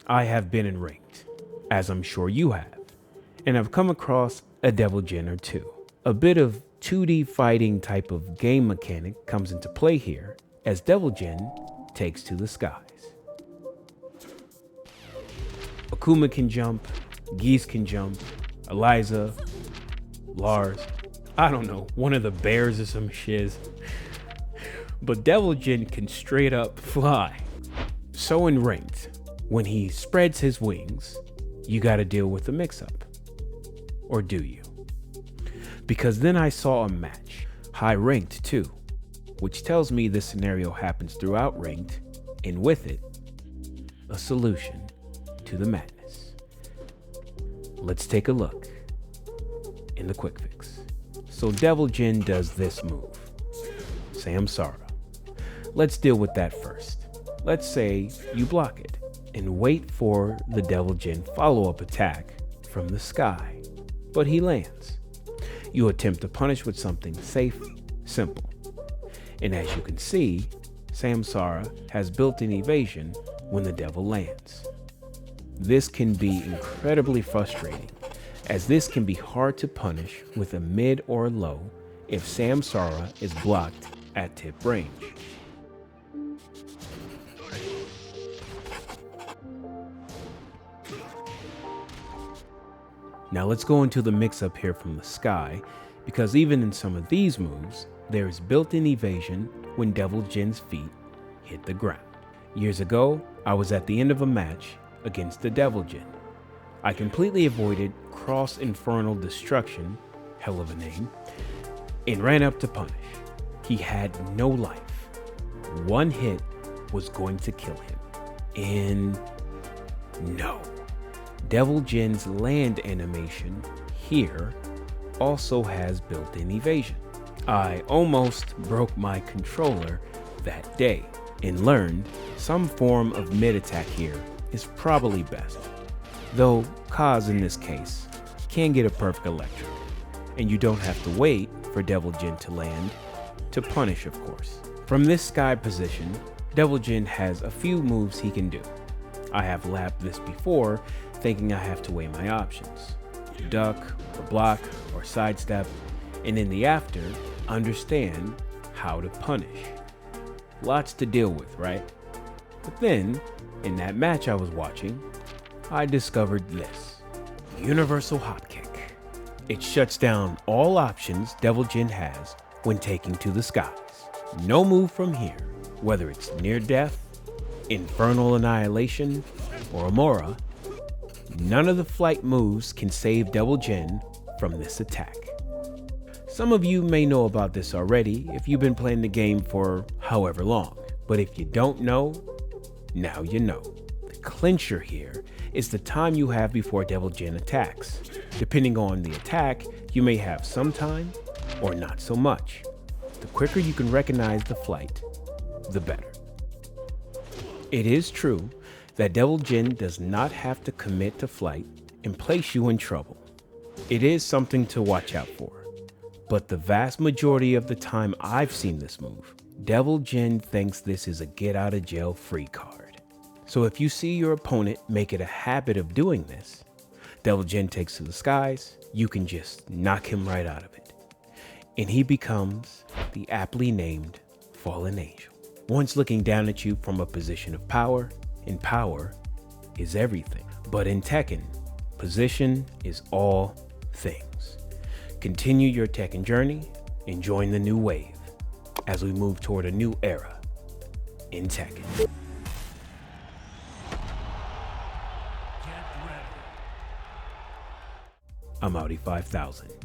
I have been in ranked, as I'm sure you have, and I've come across a Devil Jin or two. A bit of 2D fighting type of game mechanic comes into play here as Devil Jin takes to the skies. Akuma can jump, Geese can jump, Eliza, Lars, I don't know, one of the bears or some shiz. But Devil Jin can straight up fly. So in ranked, when he spreads his wings, you gotta deal with the mix-up. Or do you? Because then I saw a match, high ranked too, which tells me this scenario happens throughout ranked, and with it, a solution to the madness. Let's take a look in the quick fix. So Devil Jin does this move, Samsara. Let's deal with that first. Let's say you block it and wait for the Devil Jin follow-up attack from the sky, but he lands. You attempt to punish with something safe, simple. And as you can see, Samsara has built-in evasion when the devil lands. This can be incredibly frustrating, as this can be hard to punish with a mid or low if Samsara is blocked at tip range. Now let's go into the mix-up here from the sky, because even in some of these moves, there is built-in evasion when Devil Jin's feet hit the ground. Years ago, I was at the end of a match against the Devil Jin. I completely avoided Cross Infernal Destruction, hell of a name, and ran up to punish. He had no life. One hit was going to kill him. And no. Devil Jin's land animation here also has built-in evasion. I almost broke my controller that day and learned some form of mid attack here is probably best. Though Kaz in this case can get a perfect electric, and you don't have to wait for Devil Jin to land to punish, of course. From this sky position, Devil Jin has a few moves he can do. I have lapped this before, thinking I have to weigh my options. Duck, or block, or sidestep, and in the after, understand how to punish. Lots to deal with, right? But then, in that match I was watching, I discovered this. Universal Hopkick. It shuts down all options Devil Jin has when taking to the skies. No move from here, whether it's near death, Infernal Annihilation, or Amora, none of the flight moves can save Devil Jin from this attack. Some of you may know about this already if you've been playing the game for however long, but if you don't know, now you know. The clincher here is the time you have before Devil Jin attacks. Depending on the attack, you may have some time or not so much. The quicker you can recognize the flight, the better. It is true that Devil Jin does not have to commit to flight and place you in trouble. It is something to watch out for. But the vast majority of the time I've seen this move, Devil Jin thinks this is a get out of jail free card. So if you see your opponent make it a habit of doing this, Devil Jin takes to the skies, you can just knock him right out of it. And he becomes the aptly named Fallen Angel. Once looking down at you from a position of power, and power is everything. But in Tekken, position is all things. Continue your Tekken journey and join the new wave as we move toward a new era in Tekken. I'm Audi 5000.